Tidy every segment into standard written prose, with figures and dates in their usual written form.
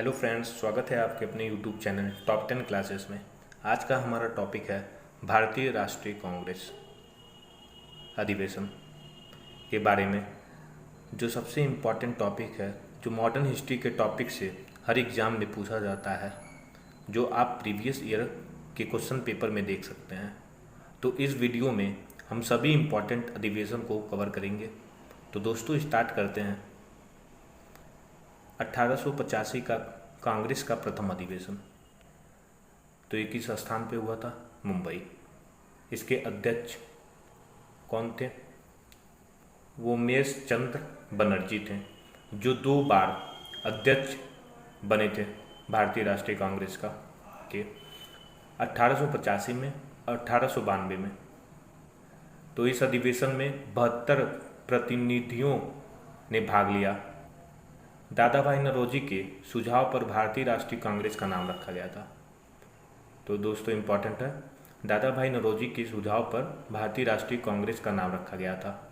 Hello friends, स्वागत है आपके अपने यूट्यूब चैनल टॉप 10 क्लासेस में। आज का हमारा टॉपिक है भारतीय राष्ट्रीय कांग्रेस अधिवेशन के बारे में, जो सबसे इम्पॉर्टेंट टॉपिक है, जो मॉडर्न हिस्ट्री के टॉपिक से हर एग्ज़ाम में पूछा जाता है, जो आप प्रीवियस ईयर के क्वेश्चन पेपर में देख सकते हैं। तो इस वीडियो में हम सभी इम्पॉर्टेंट अधिवेशन को कवर करेंगे। तो दोस्तों स्टार्ट करते हैं। 1885 का कांग्रेस का प्रथम अधिवेशन तो ये किस स्थान पे हुआ था? मुंबई। इसके अध्यक्ष कौन थे? वो उमेश चंद्र बनर्जी थे, जो 2 बार अध्यक्ष बने थे भारतीय राष्ट्रीय कांग्रेस का के 1885 में और 1892 में। तो इस अधिवेशन में 72 प्रतिनिधियों ने भाग लिया। दादा भाई नौरोजी के सुझाव पर भारतीय राष्ट्रीय कांग्रेस का नाम रखा गया था। तो दोस्तों इम्पॉर्टेंट है, दादा भाई नौरोजी के सुझाव पर भारतीय राष्ट्रीय कांग्रेस का नाम रखा गया था।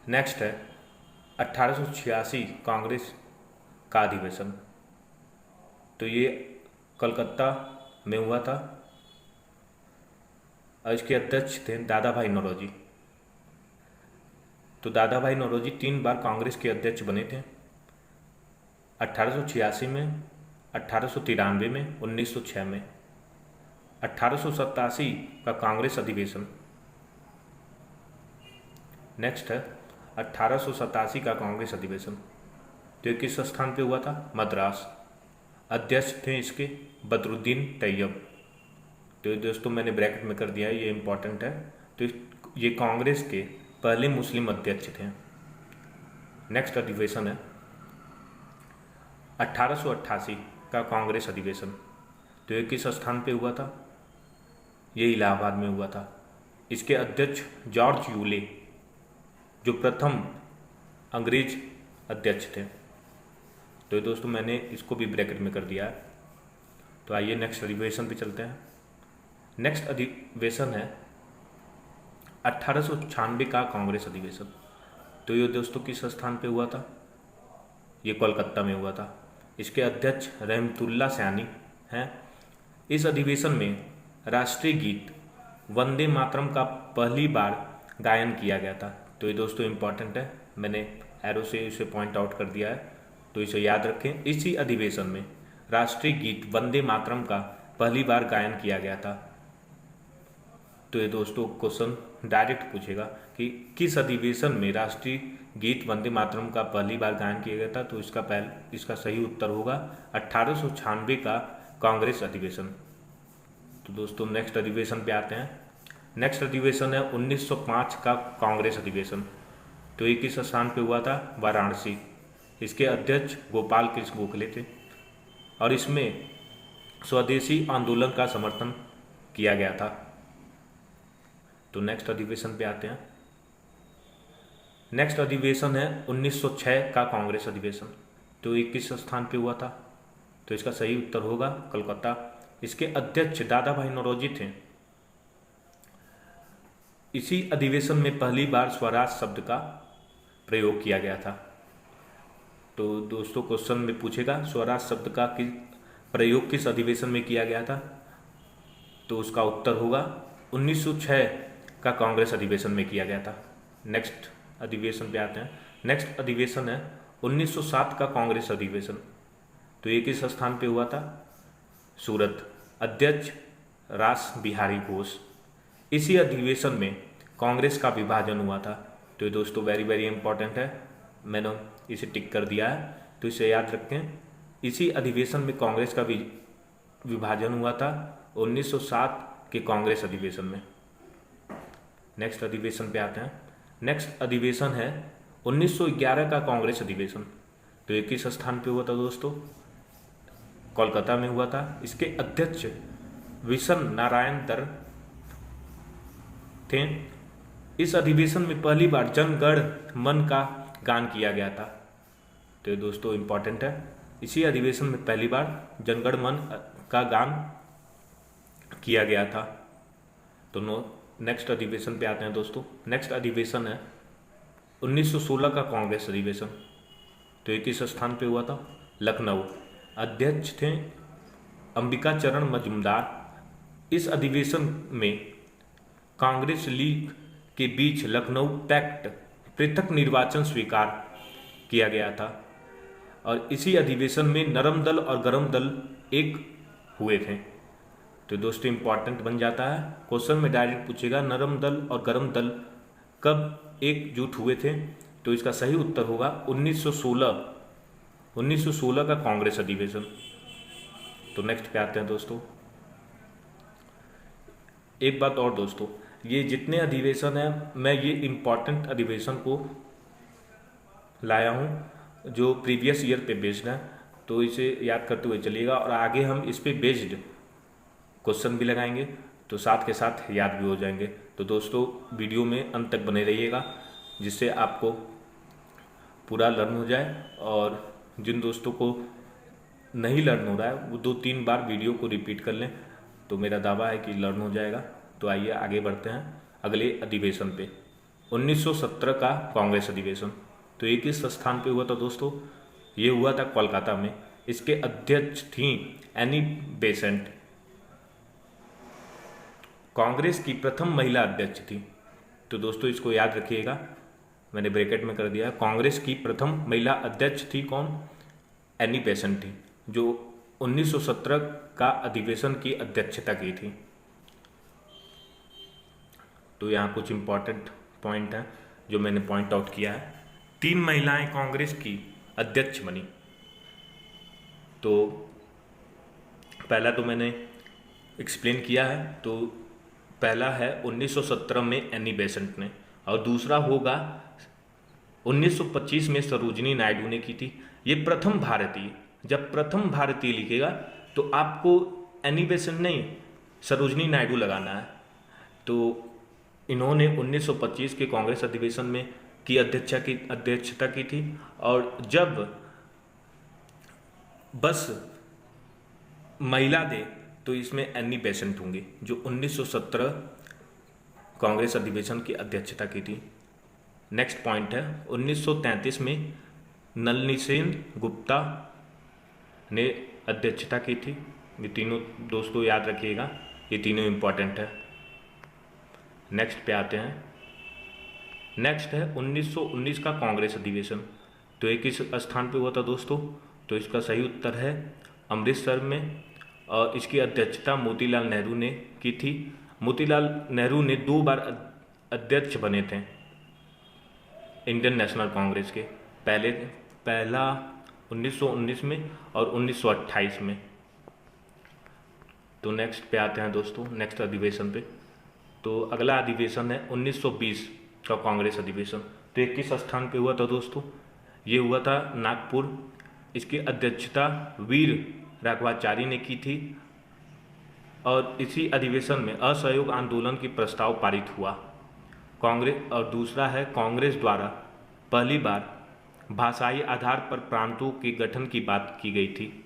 नेक्स्ट है 1886 कांग्रेस का अधिवेशन। तो ये कलकत्ता में हुआ था और इसके अध्यक्ष थे दादा भाई नौरोजी। तो दादा भाई नौरोजी 3 बार कांग्रेस के अध्यक्ष बने थे, 1886 में, 1893 में, 1906 में। 1887 का कांग्रेस अधिवेशन। नेक्स्ट है 1887 का कांग्रेस अधिवेशन। तो ये किस स्थान पे हुआ था? मद्रास। अध्यक्ष थे इसके बदरुद्दीन तैयब। तो ये दोस्तों मैंने ब्रैकेट में कर दिया है, ये इम्पॉर्टेंट है। तो ये कांग्रेस के पहले मुस्लिम अध्यक्ष थे। नेक्स्ट अधिवेशन है 1888 का कांग्रेस अधिवेशन। तो ये किस स्थान पे हुआ था? ये इलाहाबाद में हुआ था। इसके अध्यक्ष जॉर्ज यूले, जो प्रथम अंग्रेज अध्यक्ष थे। तो ये दोस्तों मैंने इसको भी ब्रैकेट में कर दिया है। तो आइए नेक्स्ट अधिवेशन पे चलते हैं। नेक्स्ट अधिवेशन है 1896 का कांग्रेस अधिवेशन। तो ये दोस्तों किस स्थान पे हुआ था? ये कोलकाता में हुआ था। इसके अध्यक्ष रहमतुल्लाह सैनी हैं। इस अधिवेशन में राष्ट्रीय गीत वंदे मातरम का पहली बार गायन किया गया था। तो ये दोस्तों इम्पॉर्टेंट है, मैंने एरो से इसे पॉइंट आउट कर दिया है, तो इसे याद रखें। इसी अधिवेशन में राष्ट्रीय गीत वंदे मातरम का पहली बार गायन किया गया था। तो ये दोस्तों क्वेश्चन डायरेक्ट पूछेगा कि किस अधिवेशन में राष्ट्रीय गीत वंदे मातरम का पहली बार गायन किया गया था? तो इसका सही उत्तर होगा 1896 का कांग्रेस अधिवेशन। तो दोस्तों नेक्स्ट अधिवेशन पे आते हैं। नेक्स्ट अधिवेशन है 1905 का कांग्रेस अधिवेशन। तो ये किस स्थान पे हुआ था? वाराणसी। इसके अध्यक्ष गोपाल कृष्ण गोखले थे और इसमें स्वदेशी आंदोलन का समर्थन किया गया था। तो नेक्स्ट अधिवेशन पे आते हैं। नेक्स्ट अधिवेशन है 1906 का कांग्रेस अधिवेशन। तो ये किस स्थान पे हुआ था? तो इसका सही उत्तर होगा कलकत्ता। इसके अध्यक्ष दादा भाई नौरोजी थे। इसी अधिवेशन में पहली बार स्वराज शब्द का प्रयोग किया गया था। तो दोस्तों क्वेश्चन में पूछेगा स्वराज शब्द का प्रयोग किस अधिवेशन में किया गया था? तो उसका उत्तर होगा 1906 का कांग्रेस अधिवेशन में किया गया था। नेक्स्ट अधिवेशन पे आते हैं। नेक्स्ट अधिवेशन है 1907 का कांग्रेस अधिवेशन। तो ये किस स्थान पे हुआ था? सूरत। अध्यक्ष रास बिहारी घोष। इसी अधिवेशन में कांग्रेस का विभाजन हुआ था। तो ये दोस्तों वेरी वेरी इंपॉर्टेंट है, मैंने इसे टिक कर दिया है, तो इसे याद रखें। इसी अधिवेशन में कांग्रेस का विभाजन हुआ था 1907 के कांग्रेस अधिवेशन में। नेक्स्ट अधिवेशन पे आते हैं। नेक्स्ट अधिवेशन है 1911 का कांग्रेस अधिवेशन। तो ये किस स्थान पे हुआ था दोस्तों? कोलकाता में हुआ था। इसके अध्यक्ष विशन नारायण दर थे। इस अधिवेशन में पहली बार जनगण मन का गान किया गया था। तो ये दोस्तों इम्पॉर्टेंट है, इसी अधिवेशन में पहली बार जनगण मन का गान किया गया था। तो नेक्स्ट अधिवेशन पे आते हैं दोस्तों। नेक्स्ट अधिवेशन है 1916 का कांग्रेस अधिवेशन। तो ये किस स्थान पे हुआ था? लखनऊ। अध्यक्ष थे अंबिका चरण मजूमदार। इस अधिवेशन में कांग्रेस लीग के बीच लखनऊ पैक्ट पृथक निर्वाचन स्वीकार किया गया था और इसी अधिवेशन में नरम दल और गरम दल एक हुए थे। तो दोस्तों इंपॉर्टेंट बन जाता है, क्वेश्चन में डायरेक्ट पूछेगा नरम दल और गरम दल कब एकजुट हुए थे? तो इसका सही उत्तर होगा 1916 का कांग्रेस अधिवेशन। तो नेक्स्ट पे आते हैं दोस्तों। एक बात और दोस्तों, ये जितने अधिवेशन हैं मैं ये इम्पॉर्टेंट अधिवेशन को लाया हूँ जो प्रीवियस ईयर पे बेस्ड है, तो इसे याद करते हुए चलिएगा और आगे हम इस पे बेस्ड क्वेश्चन भी लगाएंगे तो साथ के साथ याद भी हो जाएंगे। तो दोस्तों वीडियो में अंत तक बने रहिएगा जिससे आपको पूरा लर्न हो जाए, और जिन दोस्तों को नहीं लर्न हो रहा है वो 2-3 बार वीडियो को रिपीट कर लें तो मेरा दावा है कि लर्न हो जाएगा। तो आइए आगे बढ़ते हैं अगले अधिवेशन पे। 1917 का कांग्रेस अधिवेशन, तो ये किस स्थान पे हुआ था दोस्तों? ये हुआ था कोलकाता में। इसके अध्यक्ष थी एनी बेसेंट। कांग्रेस की प्रथम महिला अध्यक्ष थी। तो दोस्तों इसको याद रखिएगा, मैंने ब्रैकेट में कर दिया। कांग्रेस की प्रथम महिला अध्यक्ष थी कौन? एनी बेसेंट थी, जो 1917 का अधिवेशन की अध्यक्षता की थी। तो यहाँ कुछ इंपॉर्टेंट पॉइंट हैं जो मैंने पॉइंट आउट किया है। 3 महिलाएं कांग्रेस की अध्यक्ष बनी। तो पहला तो मैंने एक्सप्लेन किया है, तो पहला है 1917 में एनी बेसेंट ने, और दूसरा होगा 1925 में सरोजिनी नायडू ने की थी। ये प्रथम भारतीय, जब प्रथम भारतीय लिखेगा तो आपको एनी बेसेंट नहीं सरोजिनी नायडू लगाना है। तो इन्होंने 1925 के कांग्रेस अधिवेशन में की अध्यक्षता की थी, और जब बस महिला दे तो इसमें एनी बेसेंट होंगे जो 1917 कांग्रेस अधिवेशन की अध्यक्षता की थी। नेक्स्ट पॉइंट है 1933 में नलिनी सेन गुप्ता ने अध्यक्षता की थी। ये तीनों दोस्तों याद रखिएगा, ये तीनों इंपॉर्टेंट है। नेक्स्ट पे आते हैं। नेक्स्ट है 1919 का कांग्रेस अधिवेशन, तो ये किस स्थान पे हुआ था दोस्तों? तो इसका सही उत्तर है अमृतसर में, और इसकी अध्यक्षता मोतीलाल नेहरू ने की थी। मोतीलाल नेहरू ने 2 बार अध्यक्ष बने थे इंडियन नेशनल कांग्रेस के, पहला 1919 में और 1928 में। तो नेक्स्ट पे आते हैं दोस्तों, नेक्स्ट अधिवेशन पे। तो अगला अधिवेशन है 1920 का कांग्रेस अधिवेशन। तो ये किस स्थान पे हुआ था दोस्तों? ये हुआ था नागपुर। इसकी अध्यक्षता वीर राघवाचारी ने की थी, और इसी अधिवेशन में असहयोग आंदोलन की प्रस्ताव पारित हुआ कांग्रेस। और दूसरा है कांग्रेस द्वारा पहली बार भाषाई आधार पर प्रांतों के गठन की बात की गई थी।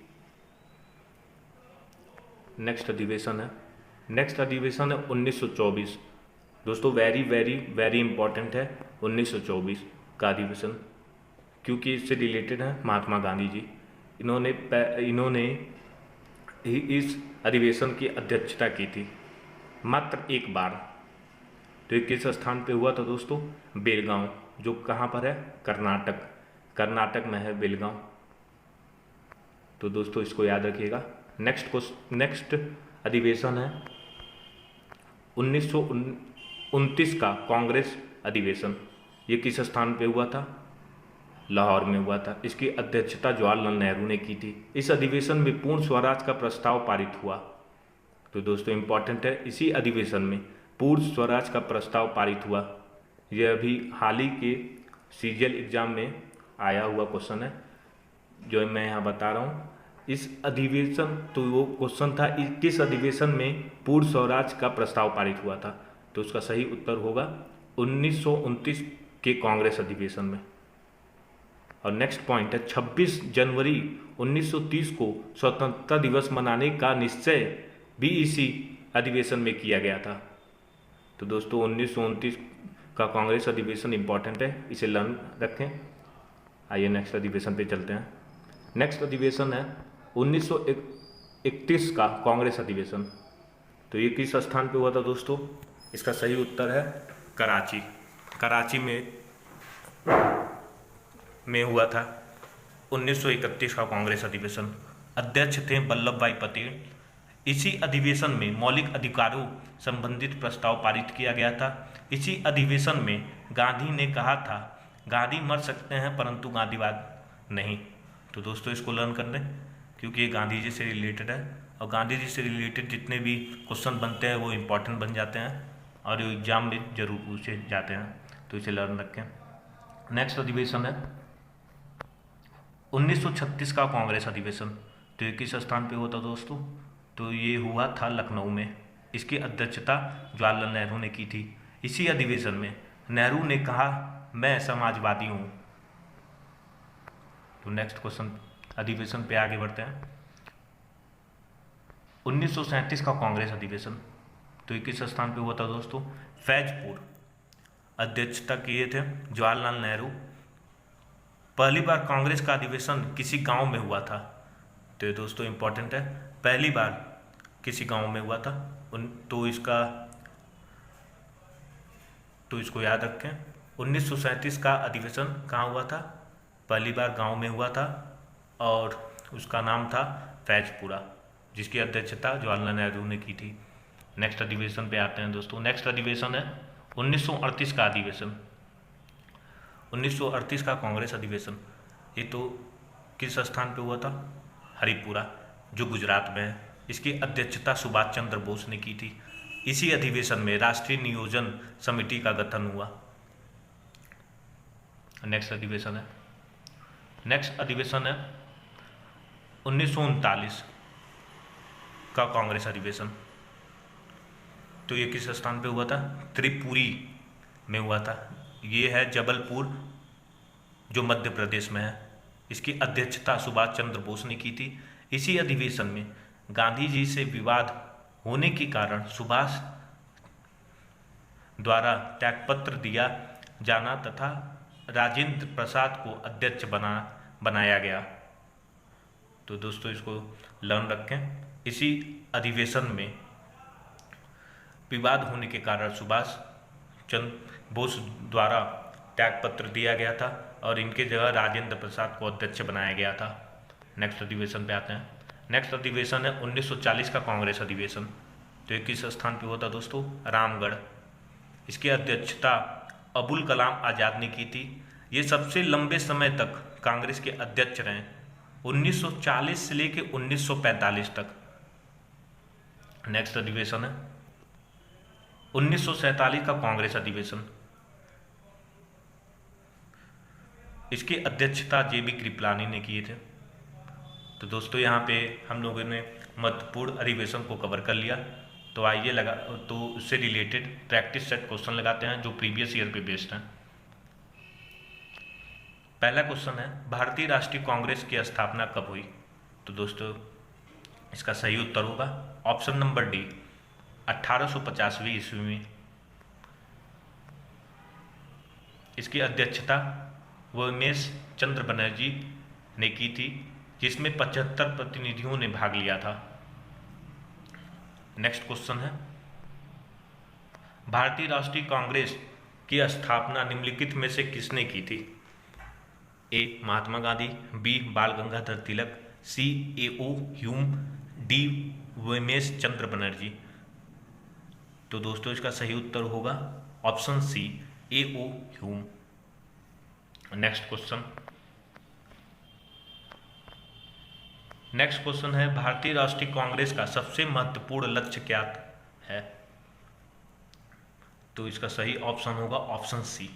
नेक्स्ट अधिवेशन है 1924। दोस्तों वेरी वेरी वेरी इंपॉर्टेंट है 1924 का अधिवेशन, क्योंकि इससे रिलेटेड है महात्मा गांधी जी। इन्होंने इस अधिवेशन की अध्यक्षता की थी मात्र एक बार। तो ये किस स्थान पे हुआ था दोस्तों? बेलगांव, जो कहाँ पर है? कर्नाटक में है बेलगांव। तो दोस्तों इसको याद रखिएगा। नेक्स्ट अधिवेशन है 1929 का कांग्रेस अधिवेशन। ये किस स्थान पे हुआ था? लाहौर में हुआ था। इसकी अध्यक्षता जवाहरलाल नेहरू ने की थी। इस अधिवेशन में पूर्ण स्वराज का प्रस्ताव पारित हुआ। तो दोस्तों इंपॉर्टेंट है, इसी अधिवेशन में पूर्ण स्वराज का प्रस्ताव पारित हुआ। यह अभी हाल ही के सीजीएल एग्जाम में आया हुआ क्वेश्चन है जो मैं यहाँ बता रहा हूँ। इस अधिवेशन, तो वो क्वेश्चन था किस अधिवेशन में पूर्ण स्वराज का प्रस्ताव पारित हुआ था? तो उसका सही उत्तर होगा 1929 के कांग्रेस अधिवेशन में। और नेक्स्ट पॉइंट है 26 जनवरी 1930 को स्वतंत्रता दिवस मनाने का निश्चय भी इसी अधिवेशन में किया गया था। तो दोस्तों 1929 का कांग्रेस अधिवेशन इंपॉर्टेंट है, इसे लर्न रखें। आइए नेक्स्ट अधिवेशन पे चलते हैं। नेक्स्ट अधिवेशन है 1931 का कांग्रेस अधिवेशन। तो ये किस स्थान पे हुआ था दोस्तों? इसका सही उत्तर है कराची। कराची में हुआ था 1931 का कांग्रेस अधिवेशन। अध्यक्ष थे वल्लभ भाई पटेल। इसी अधिवेशन में मौलिक अधिकारों संबंधित प्रस्ताव पारित किया गया था। इसी अधिवेशन में गांधी ने कहा था, गांधी मर सकते हैं परंतु गांधीवाद नहीं। तो दोस्तों इसको लर्न कर लें क्योंकि ये गांधी जी से रिलेटेड है और गांधी जी से रिलेटेड जितने भी क्वेश्चन बनते हैं वो इम्पोर्टेंट बन जाते हैं और एग्जाम में जरूर पूछे जाते हैं, तो इसे लर्न रखें। नेक्स्ट अधिवेशन है 1936 का कांग्रेस अधिवेशन। तो ये किस स्थान पे हुआ था दोस्तों? तो ये हुआ था लखनऊ में। इसकी अध्यक्षता जवाहरलाल नेहरू ने की थी। इसी अधिवेशन में नेहरू ने कहा, मैं समाजवादी हूँ। तो नेक्स्ट क्वेश्चन अधिवेशन पे आगे बढ़ते हैं। 1937 का कांग्रेस अधिवेशन। तो ये किस स्थान पे हुआ था दोस्तों? फैजपुर। अध्यक्षता किए थे जवाहरलाल नेहरू। पहली बार कांग्रेस का अधिवेशन किसी गांव में हुआ था। तो ये दोस्तों इंपॉर्टेंट है, पहली बार किसी गांव में हुआ था। तो इसको याद रखें। 1937 का अधिवेशन कहाँ हुआ था? पहली बार गांव में हुआ था और उसका नाम था फैजपुरा, जिसकी अध्यक्षता जवाहरलाल नेहरू ने की थी। नेक्स्ट अधिवेशन पे आते हैं दोस्तों। नेक्स्ट अधिवेशन है 1938 का अधिवेशन। 1938 का कांग्रेस अधिवेशन। ये तो किस स्थान पे हुआ था? हरिपुरा, जो गुजरात में है। इसकी अध्यक्षता सुभाष चंद्र बोस ने की थी। इसी अधिवेशन में राष्ट्रीय नियोजन समिति का गठन हुआ। नेक्स्ट अधिवेशन है 1939 का कांग्रेस अधिवेशन। तो ये किस स्थान पे हुआ था? त्रिपुरी में हुआ था। ये है जबलपुर, जो मध्य प्रदेश में है। इसकी अध्यक्षता सुभाष चंद्र बोस ने की थी। इसी अधिवेशन में गांधी जी से विवाद होने के कारण सुभाष द्वारा त्यागपत्र दिया जाना तथा राजेंद्र प्रसाद को अध्यक्ष बनाया गया। तो दोस्तों इसको लर्न रखें। इसी अधिवेशन में विवाद होने के कारण सुभाष चंद्र बोस द्वारा त्यागपत्र दिया गया था और इनके जगह राजेंद्र प्रसाद को अध्यक्ष बनाया गया था। नेक्स्ट अधिवेशन पे आते हैं। नेक्स्ट अधिवेशन है 1940 का कांग्रेस अधिवेशन। तो ये किस स्थान पे होता दोस्तों? रामगढ़। इसकी अध्यक्षता अबुल कलाम आज़ाद ने की थी। ये सबसे लंबे समय तक कांग्रेस के अध्यक्ष रहे, 1940 से लेकर 1945 तक। नेक्स्ट अधिवेशन है 1947 का कांग्रेस अधिवेशन। इसकी अध्यक्षता जेबी कृपलानी ने किए थे। तो दोस्तों यहाँ पे हम लोगों ने महत्वपूर्ण अधिवेशन को कवर कर लिया। तो आइए तो उससे रिलेटेड प्रैक्टिस सेट क्वेश्चन लगाते हैं जो प्रीवियस ईयर पे बेस्ड हैं। पहला क्वेश्चन है, भारतीय राष्ट्रीय कांग्रेस की स्थापना कब हुई? तो दोस्तों इसका सही उत्तर होगा ऑप्शन नंबर डी, 1850वीं ईस्वी में। इसकी अध्यक्षता उमेश चंद्र बनर्जी ने की थी, जिसमें 75 प्रतिनिधियों ने भाग लिया था। नेक्स्ट क्वेश्चन है, भारतीय राष्ट्रीय कांग्रेस की स्थापना निम्नलिखित में से किसने की थी? ए महात्मा Gandhi, B Bal Gangadhar Tilak, C A O. Hume, D Umesh Chandra Banerjee. तो दोस्तों इसका सही उत्तर होगा option C, A O. Hume. Next question है, भारतीय राष्ट्रीय कांग्रेस का सबसे महत्वपूर्ण लक्ष्य क्या है? तो इसका सही ऑप्शन होगा ऑप्शन सी,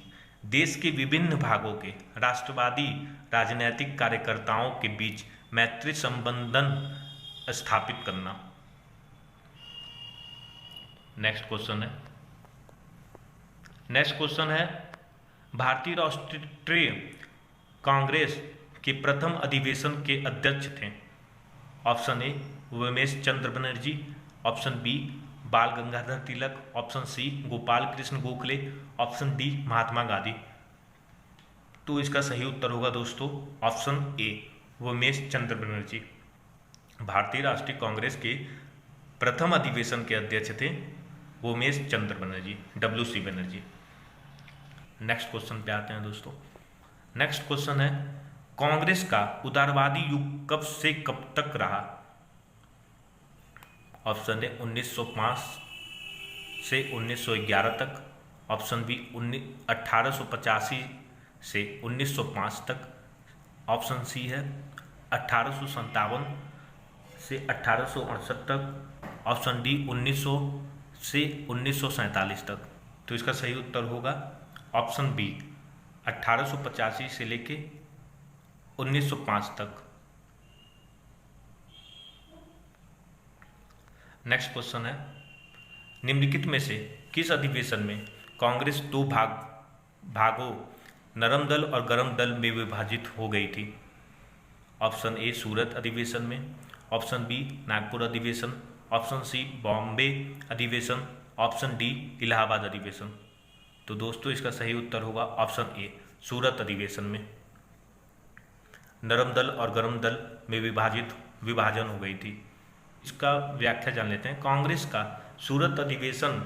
देश के विभिन्न भागों के राष्ट्रवादी राजनीतिक कार्यकर्ताओं के बीच मैत्री संबंधन स्थापित करना। नेक्स्ट क्वेश्चन है, भारतीय राष्ट्रीय कांग्रेस के प्रथम अधिवेशन के अध्यक्ष थे? Option A Umesh Chandra Banerjee, option B Bal Gangadhar Tilak, option C Gopal Krishna Gokhale, option D Mahatma Gandhi. तो इसका सही उत्तर होगा दोस्तों ऑप्शन ए, उमेश चंद्र बनर्जी। भारतीय राष्ट्रीय कांग्रेस के प्रथम अधिवेशन के अध्यक्ष थे Umesh Chandra Banerjee, WC Banerjee. Next question पे आते हैं दोस्तों। नेक्स्ट क्वेश्चन है, कांग्रेस का उदारवादी युग कब से कब तक रहा? ऑप्शन ए 1905 से 1911 तक, ऑप्शन बी 1885 से 1905 तक, ऑप्शन सी है 1857 से 1868 तक, ऑप्शन डी 1900 से 1947 तक। तो इसका सही उत्तर होगा ऑप्शन बी 1885 से लेके 1905 तक। नेक्स्ट क्वेश्चन है, निम्नलिखित में से किस अधिवेशन में कांग्रेस दो भागों नरम दल और गरम दल में विभाजित हो गई थी? ऑप्शन ए सूरत अधिवेशन में, ऑप्शन बी नागपुर अधिवेशन, ऑप्शन सी बॉम्बे अधिवेशन, ऑप्शन डी इलाहाबाद अधिवेशन। तो दोस्तों इसका सही उत्तर होगा ऑप्शन ए सूरत अधिवेशन में नरम दल और गरम दल में विभाजन हो गई थी। इसका व्याख्या जान लेते हैं। कांग्रेस का सूरत अधिवेशन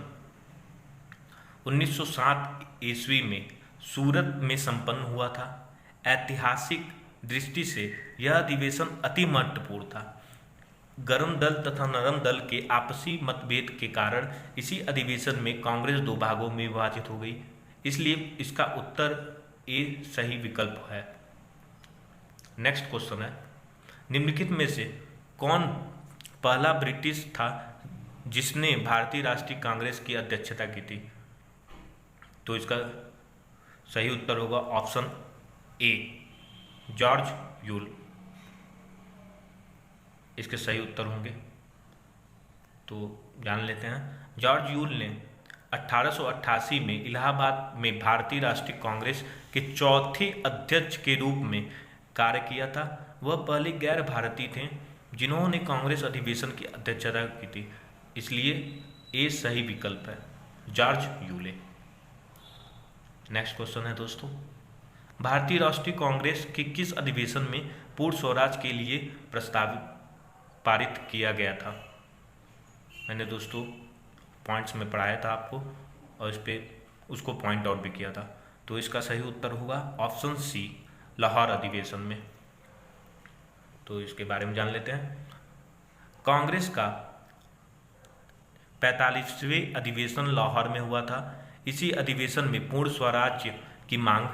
1907 ईस्वी में सूरत में संपन्न हुआ था। ऐतिहासिक दृष्टि से यह अधिवेशन अति महत्वपूर्ण था। गरम दल तथा नरम दल के आपसी मतभेद के कारण इसी अधिवेशन में कांग्रेस दो भागों में विभाजित हो गई, इसलिए इसका उत्तर ए सही विकल्प है। नेक्स्ट क्वेश्चन है, निम्नलिखित में से कौन पहला ब्रिटिश था जिसने भारतीय राष्ट्रीय कांग्रेस की अध्यक्षता की थी? तो इसका सही उत्तर होगा ऑप्शन ए जॉर्ज यूल। इसके सही उत्तर होंगे तो जान लेते हैं। जॉर्ज यूल ने 1888 में इलाहाबाद में भारतीय राष्ट्रीय कांग्रेस के चौथे अध्यक्ष के रूप में कार्य किया था। वह पहले गैर भारतीय थे जिन्होंने कांग्रेस अधिवेशन की अध्यक्षता की थी, इसलिए ए सही विकल्प है, जॉर्ज यूले। नेक्स्ट क्वेश्चन है दोस्तों, भारतीय राष्ट्रीय कांग्रेस के किस अधिवेशन में पूर्ण स्वराज के लिए प्रस्ताव पारित किया गया था? मैंने दोस्तों पॉइंट्स में पढ़ाया था आपको और इस पे उसको पॉइंट आउट भी किया था। तो इसका सही उत्तर होगा ऑप्शन सी लाहौर अधिवेशन में। तो इसके बारे में जान लेते हैं। कांग्रेस का 45वें अधिवेशन लाहौर में हुआ था। इसी अधिवेशन में पूर्ण स्वराज्य की मांग,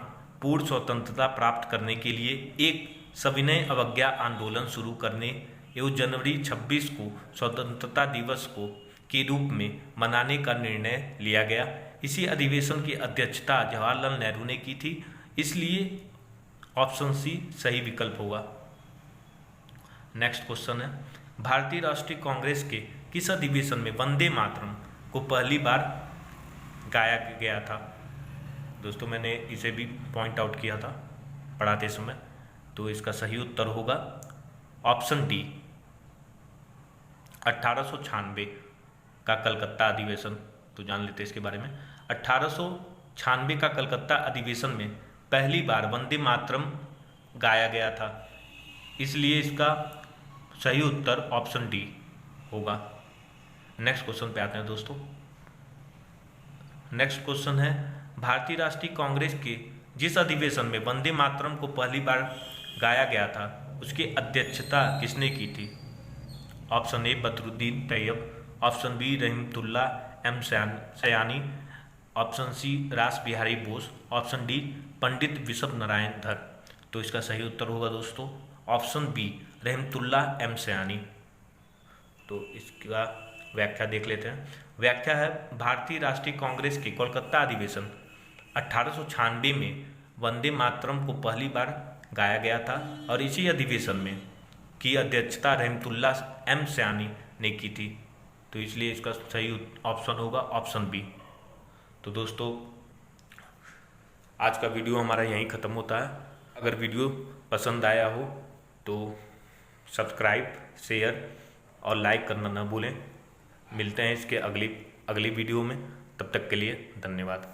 पूर्ण स्वतंत्रता प्राप्त करने के लिए एक सविनय अवज्ञा आंदोलन शुरू करने एवं जनवरी 26 को स्वतंत्रता दिवस को के रूप में मनाने का निर्णय लिया गया। इसी अधिवेशन की अध्यक्षता जवाहरलाल नेहरू ने की थी, इसलिए ऑप्शन सी सही विकल्प होगा। नेक्स्ट क्वेश्चन है, भारतीय राष्ट्रीय कांग्रेस के किस अधिवेशन में वंदे मातरम को पहली बार गाया गया था? दोस्तों मैंने इसे भी पॉइंट आउट किया था पढ़ाते समय। तो इसका सही उत्तर होगा ऑप्शन डी 1896 का कलकत्ता अधिवेशन। तो जान लेते हैं इसके बारे में। 1896 का कलकत्ता अधिवेशन में पहली बार वंदे मातरम गाया गया था, इसलिए इसका सही उत्तर ऑप्शन डी होगा। नेक्स्ट क्वेश्चन पे आते हैं दोस्तों। नेक्स्ट क्वेश्चन है, भारतीय राष्ट्रीय कांग्रेस के जिस अधिवेशन में वंदे मातरम को पहली बार गाया गया था उसकी अध्यक्षता किसने की थी? Option A Badruddin Tayyab, option B Rahimtulla M Sayani, option C Rash Behari Bose, option D Pandit Vishwa Narayan Dhar. तो इसका सही उत्तर होगा दोस्तों option B Rahimtulla M Sayani. तो इसका व्याख्या देख लेते हैं। व्याख्या है, भारतीय राष्ट्रीय कांग्रेस के कोलकाता अधिवेशन 1896 में वंदे मातरम को पहली बार गाया गया था और इसी अधिवेशन में की अध्यक्षता रहमतुल्ला एम सयानी ने की थी, तो इसलिए इसका सही ऑप्शन होगा ऑप्शन बी। तो दोस्तों आज का वीडियो हमारा यहीं ख़त्म होता है। अगर वीडियो पसंद आया हो तो सब्सक्राइब, शेयर और लाइक करना ना भूलें। मिलते हैं इसके अगली वीडियो में, तब तक के लिए धन्यवाद।